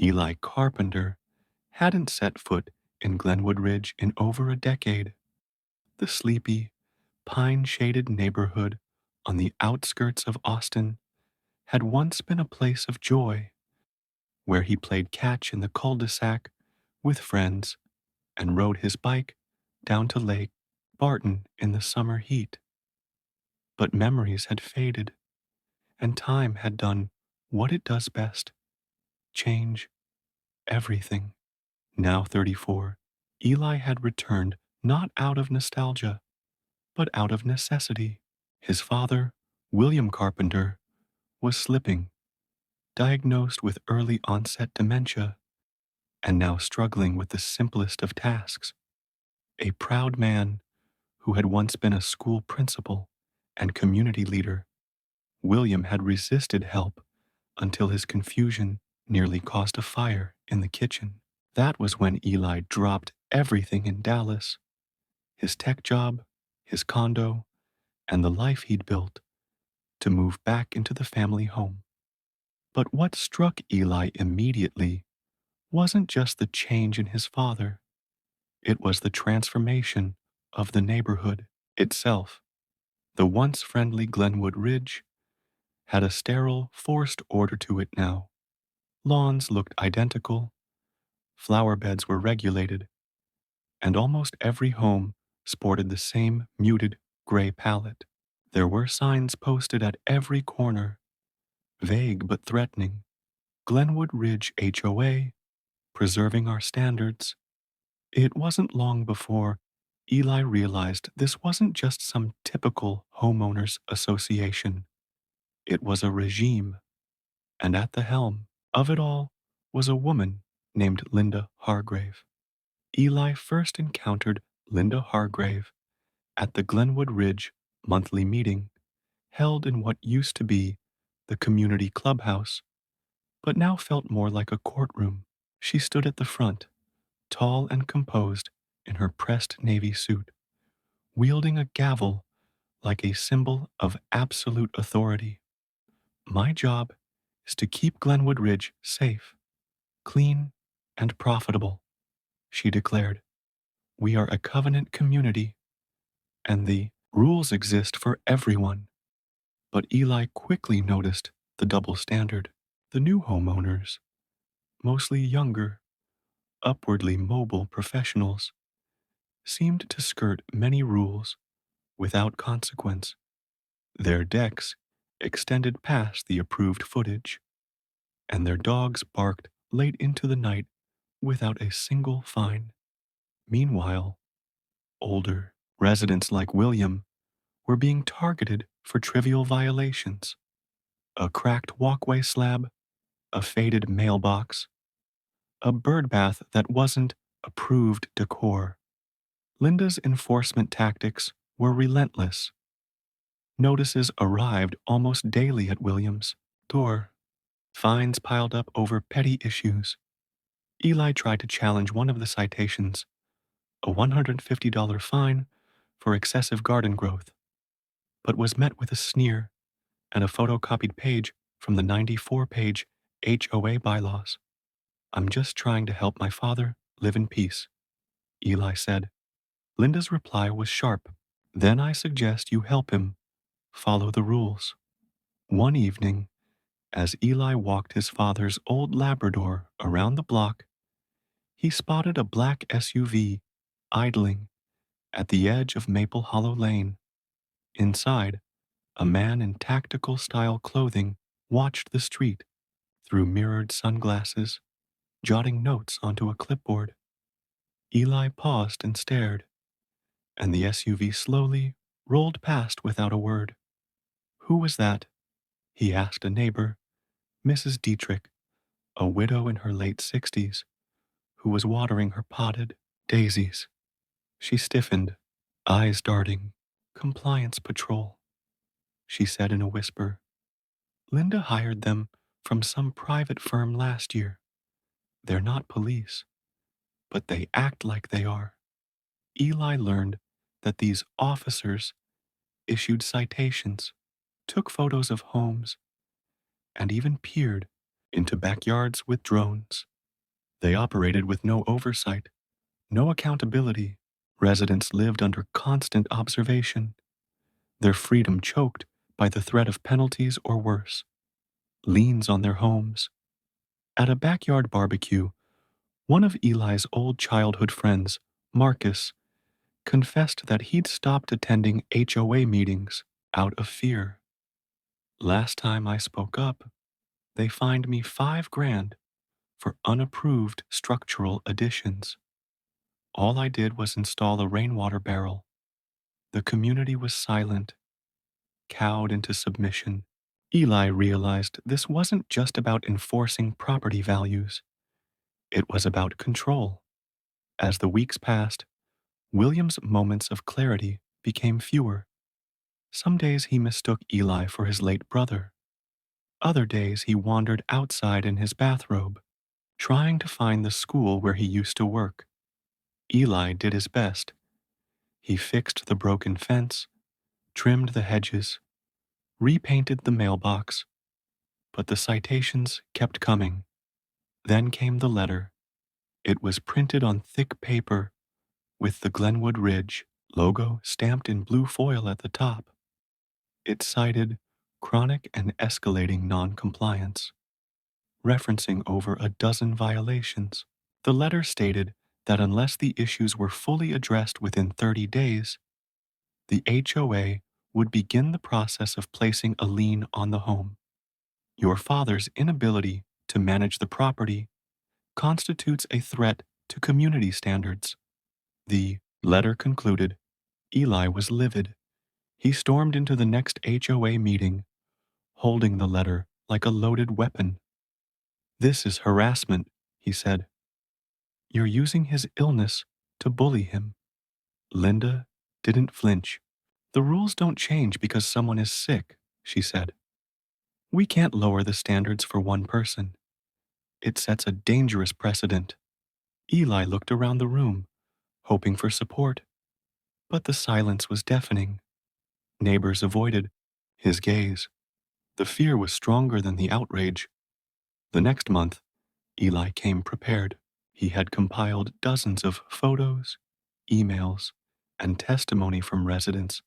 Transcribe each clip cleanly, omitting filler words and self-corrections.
Eli Carpenter hadn't set foot in Glenwood Ridge in over a decade. The sleepy, pine-shaded neighborhood on the outskirts of Austin had once been a place of joy, where he played catch in the cul-de-sac with friends and rode his bike down to Lake Barton in the summer heat. But memories had faded, and time had done what it does best: change everything. Now 34, Eli had returned not out of nostalgia, but out of necessity. His father, William Carpenter, was slipping, diagnosed with early onset dementia, and now struggling with the simplest of tasks. A proud man who had once been a school principal and community leader, William had resisted help until his confusion nearly caused a fire in the kitchen. That was when Eli dropped everything in Dallas: his tech job, his condo, and the life he'd built, to move back into the family home. But what struck Eli immediately wasn't just the change in his father, it was the transformation of the neighborhood itself. The once friendly Glenwood Ridge had a sterile, forced order to it now. Lawns looked identical, flower beds were regulated, and almost every home sported the same muted gray palette. There were signs posted at every corner, vague but threatening: Glenwood Ridge HOA, preserving our standards. It wasn't long before Eli realized this wasn't just some typical homeowners association. It was a regime, and at the helm of it all was a woman named Linda Hargrave. Eli first encountered Linda Hargrave at the Glenwood Ridge monthly meeting, held in what used to be the community clubhouse, but now felt more like a courtroom. She stood at the front, tall and composed in her pressed navy suit, wielding a gavel like a symbol of absolute authority. "My job is to keep Glenwood Ridge safe, clean, and profitable," she declared. "We are a covenant community, and the rules exist for everyone." But Eli quickly noticed the double standard. The new homeowners, mostly younger, upwardly mobile professionals, seemed to skirt many rules without consequence. Their decks extended past the approved footage, and their dogs barked late into the night without a single fine. Meanwhile, older residents like William were being targeted for trivial violations: a cracked walkway slab, a faded mailbox, a birdbath that wasn't approved decor. Linda's enforcement tactics were relentless. Notices arrived almost daily at William's door. Fines piled up over petty issues. Eli tried to challenge one of the citations, a $150 fine for excessive garden growth, but was met with a sneer and a photocopied page from the 94-page HOA bylaws. "I'm just trying to help my father live in peace," Eli said. Linda's reply was sharp. "Then I suggest you help him follow the rules." One evening, as Eli walked his father's old Labrador around the block, he spotted a black SUV idling at the edge of Maple Hollow Lane. Inside, a man in tactical style clothing watched the street through mirrored sunglasses, jotting notes onto a clipboard. Eli paused and stared, and the SUV slowly rolled past without a word. "Who was that?" he asked a neighbor, Mrs. Dietrich, a widow in her late 60s, who was watering her potted daisies. She stiffened, eyes darting. "Compliance patrol," she said in a whisper. "Linda hired them from some private firm last year. They're not police, but they act like they are." Eli learned that these officers issued citations, took photos of homes, and even peered into backyards with drones. They operated with no oversight, no accountability. Residents lived under constant observation, their freedom choked by the threat of penalties or worse, liens on their homes. At a backyard barbecue, one of Eli's old childhood friends, Marcus, confessed that he'd stopped attending HOA meetings out of fear. Last time I spoke up, they fined me $5,000 for unapproved structural additions. All I did was install a rainwater barrel. The community was silent, cowed into submission. Eli realized this wasn't just about enforcing property values. It was about control. As the weeks passed, William's moments of clarity became fewer. Some days he mistook Eli for his late brother. Other days he wandered outside in his bathrobe, trying to find the school where he used to work. Eli did his best. He fixed the broken fence, trimmed the hedges, repainted the mailbox, but the citations kept coming. Then came the letter. It was printed on thick paper with the Glenwood Ridge logo stamped in blue foil at the top. It cited chronic and escalating noncompliance, referencing over a dozen violations. The letter stated that unless the issues were fully addressed within 30 days, the HOA would begin the process of placing a lien on the home. Your father's inability to manage the property constitutes a threat to community standards. The letter concluded. Eli was livid. He stormed into the next HOA meeting, holding the letter like a loaded weapon. "This is harassment," he said. "You're using his illness to bully him." Linda didn't flinch. "The rules don't change because someone is sick," she said. "We can't lower the standards for one person. It sets a dangerous precedent." Eli looked around the room, hoping for support, but the silence was deafening. Neighbors avoided his gaze. The fear was stronger than the outrage. The next month, Eli came prepared. He had compiled dozens of photos, emails, and testimony from residents,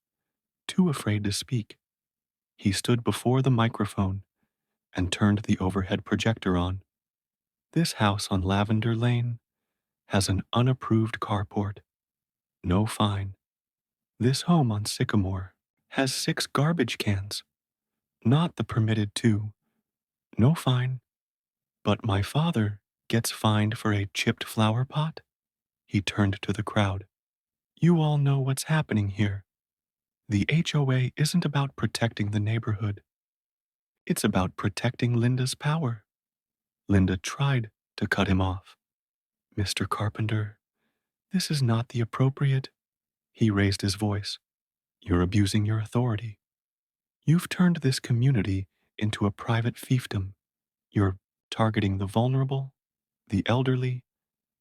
too afraid to speak. He stood before the microphone and turned the overhead projector on. "This house on Lavender Lane has an unapproved carport. No fine. This home on Sycamore has 6 garbage cans. Not the permitted 2. No fine. But my father gets fined for a chipped flower pot?" He turned to the crowd. "You all know what's happening here. The HOA isn't about protecting the neighborhood. It's about protecting Linda's power." Linda tried to cut him off. "Mr. Carpenter, this is not the appropriate—" He raised his voice. "You're abusing your authority. You've turned this community into a private fiefdom. You're targeting the vulnerable, the elderly,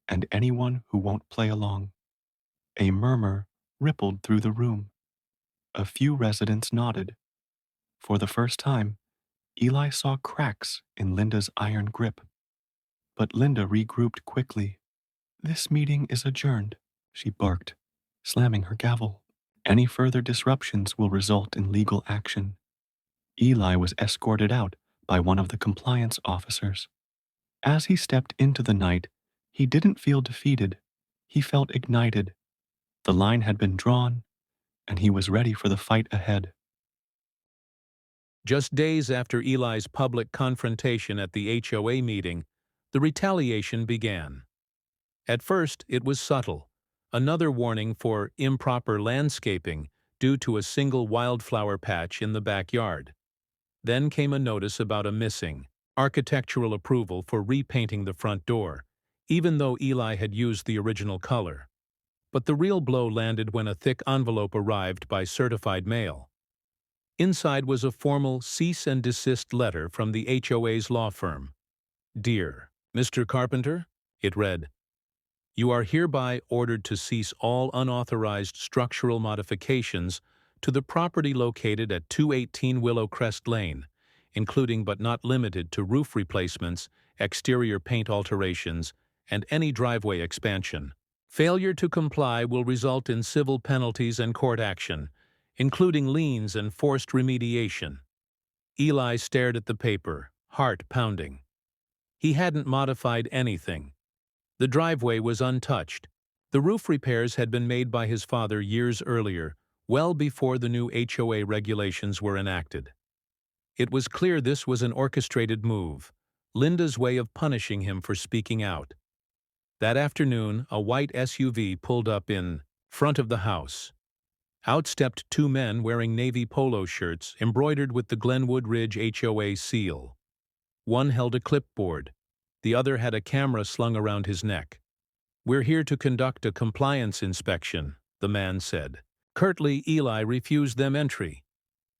and anyone who won't play along." A murmur rippled through the room. A few residents nodded. For the first time, Eli saw cracks in Linda's iron grip. But Linda regrouped quickly. "This meeting is adjourned," she barked, slamming her gavel. "Any further disruptions will result in legal action." Eli was escorted out by one of the compliance officers. As he stepped into the night, he didn't feel defeated. He felt ignited. The line had been drawn, and he was ready for the fight ahead. Just days after Eli's public confrontation at the HOA meeting, the retaliation began. At first, it was subtle, another warning for improper landscaping due to a single wildflower patch in the backyard. Then came a notice about a missing architectural approval for repainting the front door, even though Eli had used the original color. But the real blow landed when a thick envelope arrived by certified mail. Inside was a formal cease and desist letter from the HOA's law firm. "Dear Mr. Carpenter," it read, "you are hereby ordered to cease all unauthorized structural modifications to the property located at 218 Willow Crest Lane including but not limited to roof replacements, exterior paint alterations, and any driveway expansion. Failure to comply will result in civil penalties and court action, including liens and forced remediation. Eli stared at the paper, heart pounding. He hadn't modified anything. The driveway was untouched. The roof repairs had been made by his father years earlier, well before the new HOA regulations were enacted. It was clear this was an orchestrated move, Linda's way of punishing him for speaking out. That afternoon, a white SUV pulled up in front of the house. Out stepped two men wearing navy polo shirts embroidered with the Glenwood Ridge HOA seal. One held a clipboard. The other had a camera slung around his neck. "We're here to conduct a compliance inspection," the man said. Curtly, Eli refused them entry.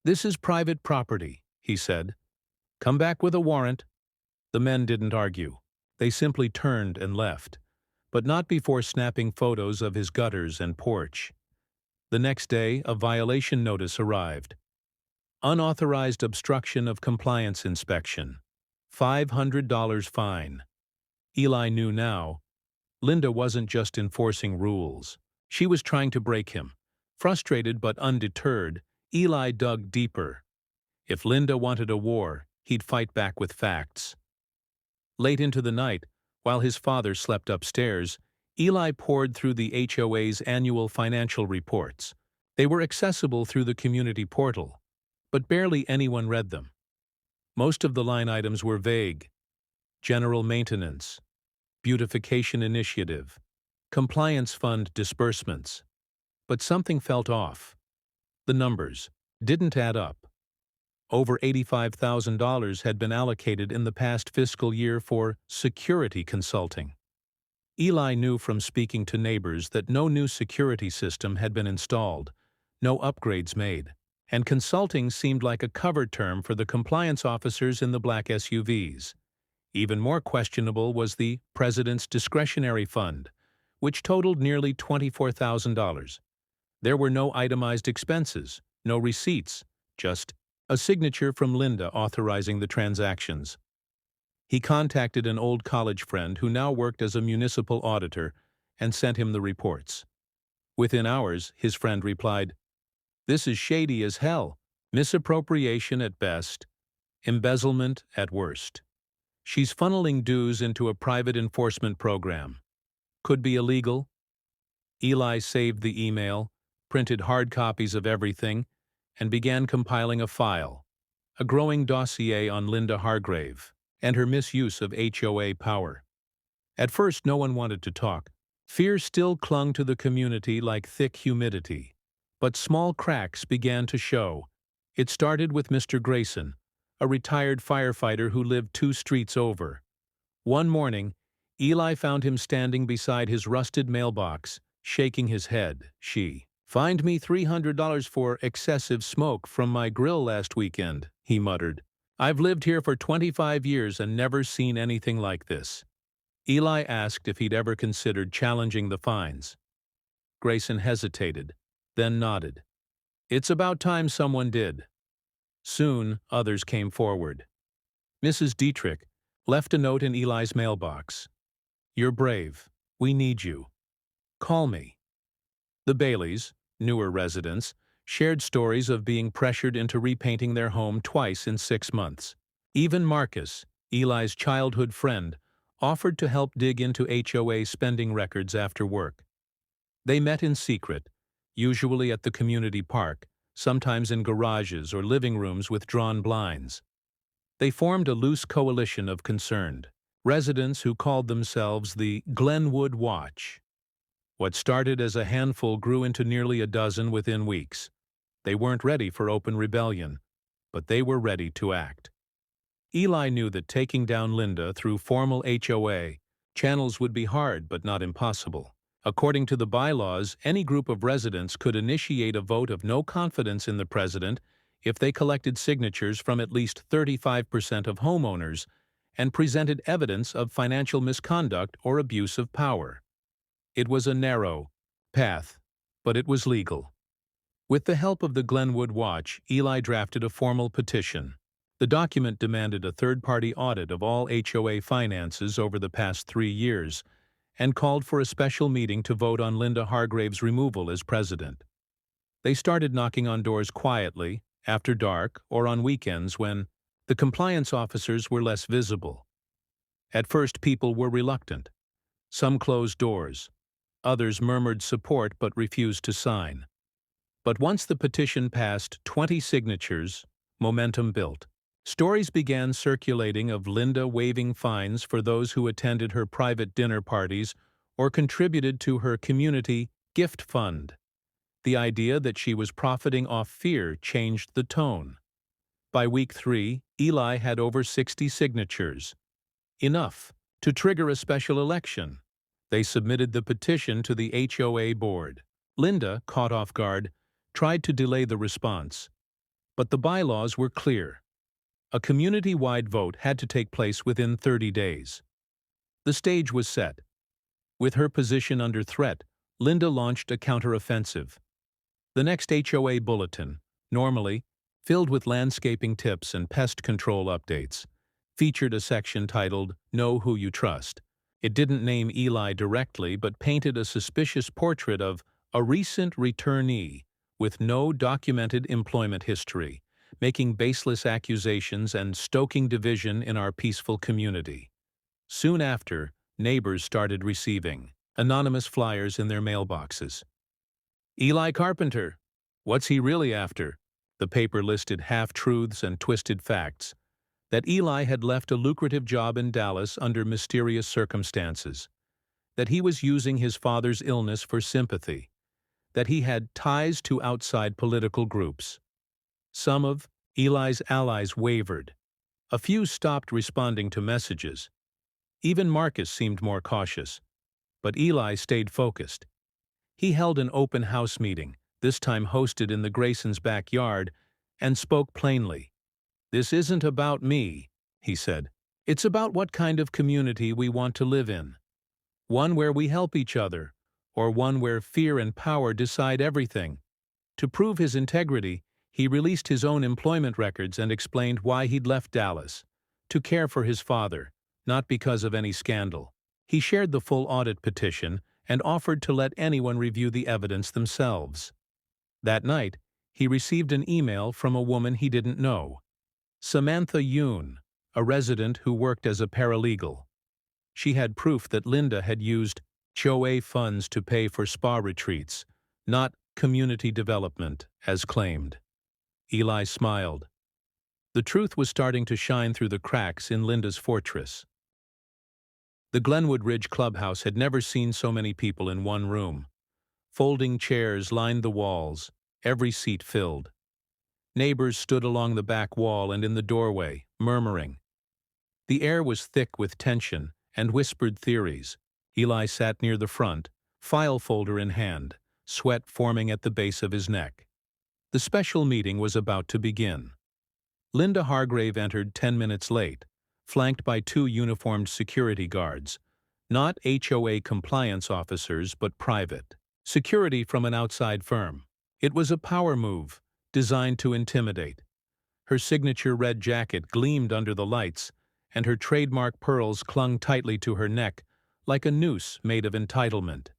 "This is private property," he said. "Come back with a warrant." The men didn't argue. They simply turned and left, but not before snapping photos of his gutters and porch. The next day, a violation notice arrived. Unauthorized obstruction of compliance inspection. $500 fine. Eli knew now. Linda wasn't just enforcing rules. She was trying to break him. Frustrated but undeterred, Eli dug deeper. If Linda wanted a war, he'd fight back with facts. Late into the night, while his father slept upstairs, Eli pored through the HOA's annual financial reports. They were accessible through the community portal, but barely anyone read them. Most of the line items were vague: general maintenance, beautification initiative, compliance fund disbursements. But something felt off. The numbers didn't add up. Over $85,000 had been allocated in the past fiscal year for security consulting. Eli knew from speaking to neighbors that no new security system had been installed, no upgrades made, and consulting seemed like a cover term for the compliance officers in the black SUVs. Even more questionable was the President's Discretionary Fund, which totaled nearly $24,000. There were no itemized expenses, no receipts, just a signature from Linda authorizing the transactions. He contacted an old college friend who now worked as a municipal auditor and sent him the reports. Within hours, his friend replied, "This is shady as hell. Misappropriation at best, embezzlement at worst. She's funneling dues into a private enforcement program. Could be illegal." Eli saved the email, printed hard copies of everything, and began compiling a file, a growing dossier on Linda Hargrave and her misuse of HOA power. At first, no one wanted to talk. Fear still clung to the community like thick humidity. But small cracks began to show. It started with Mr. Grayson, a retired firefighter who lived 2 streets over. One morning, Eli found him standing beside his rusted mailbox, shaking his head. "She fined me $300 for excessive smoke from my grill last weekend," he muttered. "I've lived here for 25 years and never seen anything like this." Eli asked if he'd ever considered challenging the fines. Grayson hesitated, then nodded. "It's about time someone did." Soon, others came forward. Mrs. Dietrich left a note in Eli's mailbox. "You're brave. We need you. Call me." The Baileys, newer residents, shared stories of being pressured into repainting their home twice in 6 months. Even Marcus, Eli's childhood friend, offered to help dig into HOA spending records after work. They met in secret, usually at the community park, sometimes in garages or living rooms with drawn blinds. They formed a loose coalition of concerned residents who called themselves the Glenwood Watch. What started as a handful grew into nearly a dozen within weeks. They weren't ready for open rebellion, but they were ready to act. Eli knew that taking down Linda through formal HOA channels would be hard but not impossible. According to the bylaws, any group of residents could initiate a vote of no confidence in the president if they collected signatures from at least 35% of homeowners and presented evidence of financial misconduct or abuse of power. It was a narrow path, but it was legal. With the help of the Glenwood Watch, Eli drafted a formal petition. The document demanded a third-party audit of all HOA finances over the past 3 years and called for a special meeting to vote on Linda Hargrave's removal as president. They started knocking on doors quietly, after dark, or on weekends when the compliance officers were less visible. At first, people were reluctant. Some closed doors. Others murmured support but refused to sign. But once the petition passed 20 signatures, momentum built. Stories began circulating of Linda waiving fines for those who attended her private dinner parties or contributed to her community gift fund. The idea that she was profiting off fear changed the tone. By week 3, Eli had over 60 signatures. Enough to trigger a special election. They submitted the petition to the HOA board. Linda, caught off guard, tried to delay the response. But the bylaws were clear. A community-wide vote had to take place within 30 days. The stage was set. With her position under threat, Linda launched a counteroffensive. The next HOA bulletin, normally filled with landscaping tips and pest control updates, featured a section titled "Know Who You Trust." It didn't name Eli directly, but painted a suspicious portrait of a recent returnee with no documented employment history, making baseless accusations and stoking division in our peaceful community. Soon after, neighbors started receiving anonymous flyers in their mailboxes. Eli Carpenter. What's he really after? The paper listed half-truths and twisted facts. That Eli had left a lucrative job in Dallas under mysterious circumstances. That he was using his father's illness for sympathy. That he had ties to outside political groups. Some of Eli's allies wavered. A few stopped responding to messages. Even Marcus seemed more cautious. But Eli stayed focused. He held an open house meeting, this time hosted in the Graysons' backyard, and spoke plainly. "This isn't about me," he said. "It's about what kind of community we want to live in. One where we help each other, or one where fear and power decide everything." To prove his integrity, he released his own employment records and explained why he'd left Dallas, to care for his father, not because of any scandal. He shared the full audit petition and offered to let anyone review the evidence themselves. That night, he received an email from a woman he didn't know. Samantha Yoon, a resident who worked as a paralegal. She had proof that Linda had used HOA funds to pay for spa retreats, not community development, as claimed. Eli smiled. The truth was starting to shine through the cracks in Linda's fortress. The Glenwood Ridge clubhouse had never seen so many people in one room. Folding chairs lined the walls, every seat filled. Neighbors stood along the back wall and in the doorway, murmuring. The air was thick with tension and whispered theories. Eli sat near the front, file folder in hand, sweat forming at the base of his neck. The special meeting was about to begin. Linda Hargrave entered 10 minutes late, flanked by 2 uniformed security guards, not HOA compliance officers but private. Security from an outside firm. It was a power move, designed to intimidate. Her signature red jacket gleamed under the lights, and her trademark pearls clung tightly to her neck, like a noose made of entitlement.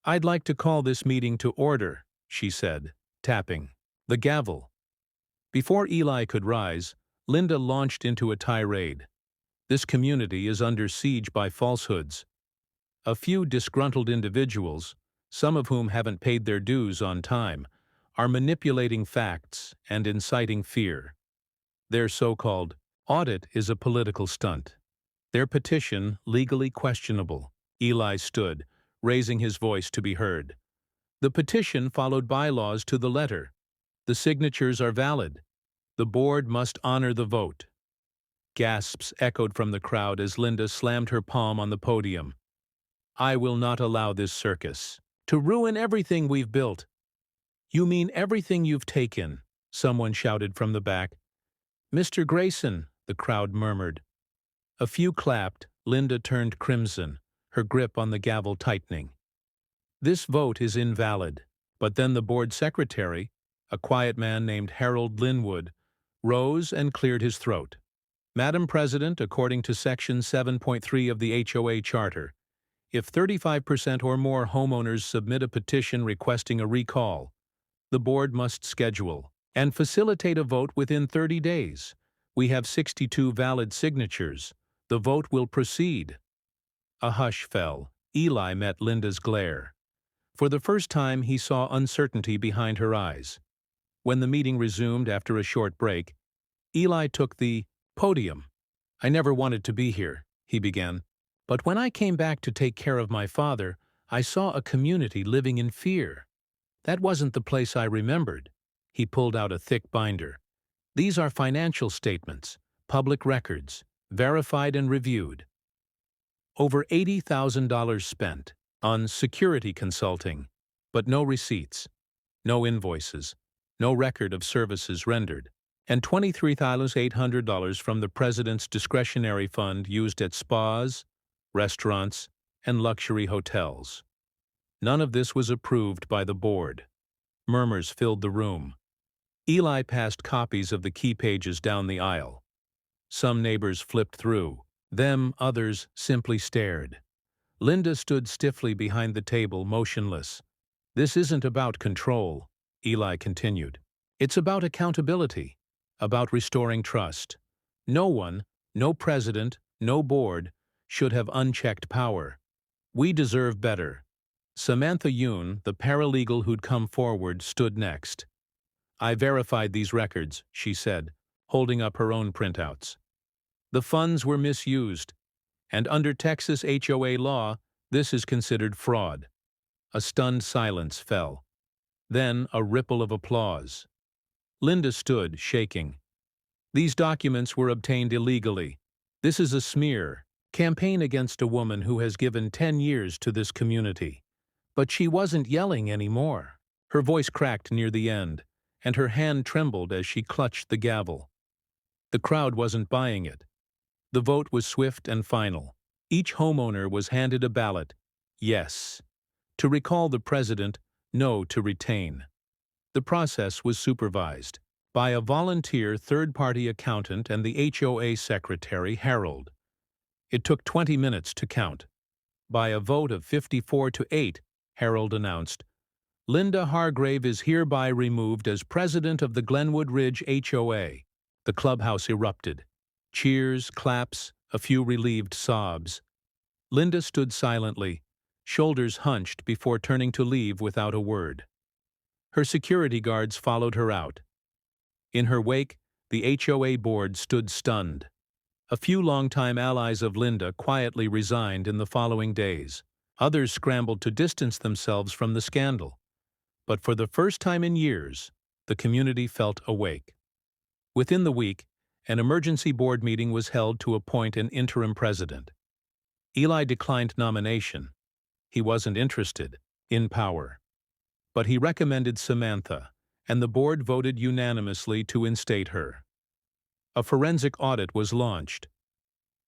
"I'd like to call this meeting to order," she said, tapping the gavel. Before Eli could rise, Linda launched into a tirade. "This community is under siege by falsehoods. A few disgruntled individuals, some of whom haven't paid their dues on time, are manipulating facts and inciting fear. Their so-called audit is a political stunt. Their petition legally questionable." Eli stood, raising his voice to be heard. "The petition followed bylaws to the letter. The signatures are valid. The board must honor the vote." Gasps echoed from the crowd as Linda slammed her palm on the podium. "I will not allow this circus to ruin everything we've built." "You mean everything you've taken?" someone shouted from the back. "Mr. Grayson," the crowd murmured. A few clapped. Linda turned crimson, her grip on the gavel tightening. "This vote is invalid." But then the board secretary, a quiet man named Harold Linwood, rose and cleared his throat. Madam President, according to Section 7.3 of the HOA Charter, if 35% or more homeowners submit a petition requesting a recall, the board must schedule and facilitate a vote within 30 days. We have 62 valid signatures. The vote will proceed. A hush fell. Eli met Linda's glare. For the first time, he saw uncertainty behind her eyes. When the meeting resumed after a short break, Eli took the podium. "I never wanted to be here," he began. "But when I came back to take care of my father, I saw a community living in fear. That wasn't the place I remembered." He pulled out a thick binder. "These are financial statements, public records, verified and reviewed. Over $80,000 spent on security consulting, but no receipts, no invoices, no record of services rendered, and $23,800 from the President's discretionary fund used at spas, restaurants, and luxury hotels. None of this was approved by the board." Murmurs filled the room. Eli passed copies of the key pages down the aisle. Some neighbors flipped through. Others simply stared. Linda stood stiffly behind the table, motionless. "This isn't about control," Eli continued. "It's about accountability, about restoring trust. No one, no president, no board, should have unchecked power. We deserve better." Samantha Yoon, the paralegal who'd come forward, stood next. "I verified these records," she said, holding up her own printouts. "The funds were misused, and under Texas HOA law, this is considered fraud." A stunned silence fell. Then a ripple of applause. Linda stood, shaking. "These documents were obtained illegally. This is a smear campaign against a woman who has given 10 years to this community." But she wasn't yelling anymore. Her voice cracked near the end, and her hand trembled as she clutched the gavel. The crowd wasn't buying it. The vote was swift and final. Each homeowner was handed a ballot: yes to recall the president, no to retain. The process was supervised by a volunteer third-party accountant and the HOA secretary, Harold. It took 20 minutes to count. By a vote of 54-8, Harold announced, "Linda Hargrave is hereby removed as president of the Glenwood Ridge HOA." The clubhouse erupted. Cheers, claps, a few relieved sobs. Linda stood silently, shoulders hunched before turning to leave without a word. Her security guards followed her out. In her wake, the HOA board stood stunned. A few longtime allies of Linda quietly resigned in the following days. Others scrambled to distance themselves from the scandal. But for the first time in years, the community felt awake. Within the week, an emergency board meeting was held to appoint an interim president. Eli declined nomination. He wasn't interested in power. But he recommended Samantha, and the board voted unanimously to instate her. A forensic audit was launched.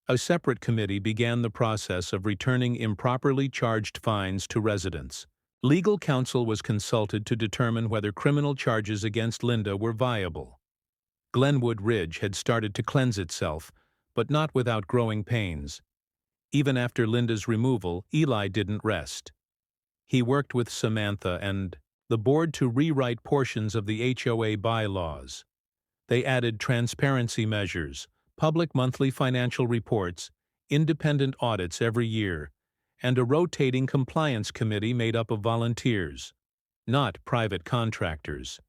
A separate committee began the process of returning improperly charged fines to residents. Legal counsel was consulted to determine whether criminal charges against Linda were viable. Glenwood Ridge had started to cleanse itself, but not without growing pains. Even after Linda's removal, Eli didn't rest. He worked with Samantha and the board to rewrite portions of the HOA bylaws. They added transparency measures, public monthly financial reports, independent audits every year, and a rotating compliance committee made up of volunteers, not private contractors.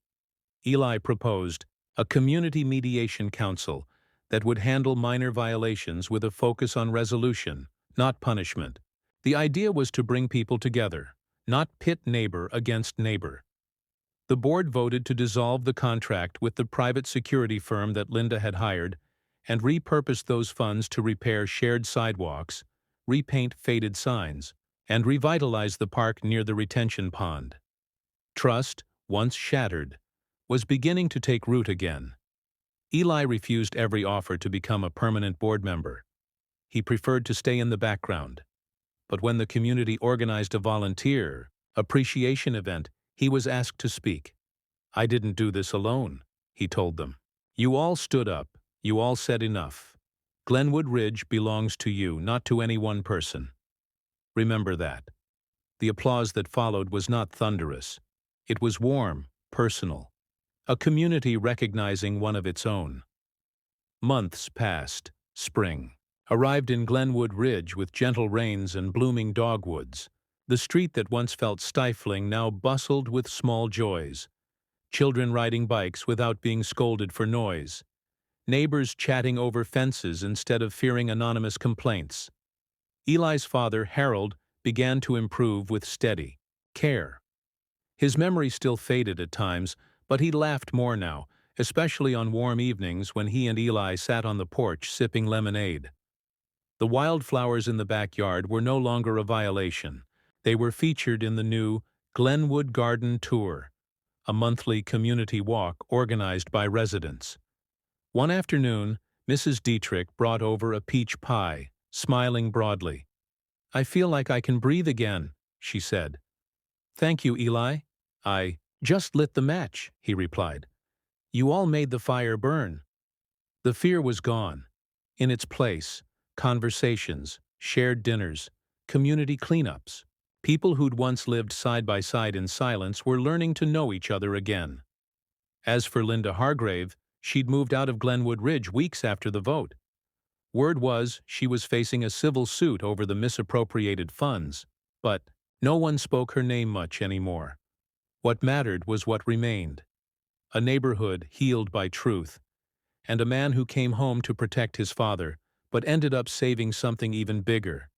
Eli proposed a community mediation council that would handle minor violations with a focus on resolution, not punishment. The idea was to bring people together, not pit neighbor against neighbor. The board voted to dissolve the contract with the private security firm that Linda had hired and repurpose those funds to repair shared sidewalks, repaint faded signs, and revitalize the park near the retention pond. Trust, once shattered, was beginning to take root again. Eli refused every offer to become a permanent board member. He preferred to stay in the background. But when the community organized a volunteer appreciation event, he was asked to speak. "I didn't do this alone," he told them. You all stood up. You all said enough. Glenwood Ridge belongs to you, not to any one person. Remember that. The applause that followed was not thunderous. It was warm, personal. A community recognizing one of its own. Months passed. Spring arrived in Glenwood Ridge with gentle rains and blooming dogwoods. The street that once felt stifling now bustled with small joys. Children riding bikes without being scolded for noise. Neighbors chatting over fences instead of fearing anonymous complaints. Eli's father, Harold, began to improve with steady care. His memory still faded at times, but he laughed more now, especially on warm evenings when he and Eli sat on the porch sipping lemonade. The wildflowers in the backyard were no longer a violation. They were featured in the new Glenwood Garden Tour, a monthly community walk organized by residents. One afternoon, Mrs. Dietrich brought over a peach pie, smiling broadly. "I feel like I can breathe again," she said. "Thank you, Eli." "I just lit the match," he replied. "You all made the fire burn." The fear was gone. In its place, conversations, shared dinners, community cleanups. People who'd once lived side by side in silence were learning to know each other again. As for Linda Hargrave, she'd moved out of Glenwood Ridge weeks after the vote. Word was she was facing a civil suit over the misappropriated funds, but no one spoke her name much anymore. What mattered was what remained. A neighborhood healed by truth, and a man who came home to protect his father, but ended up saving something even bigger.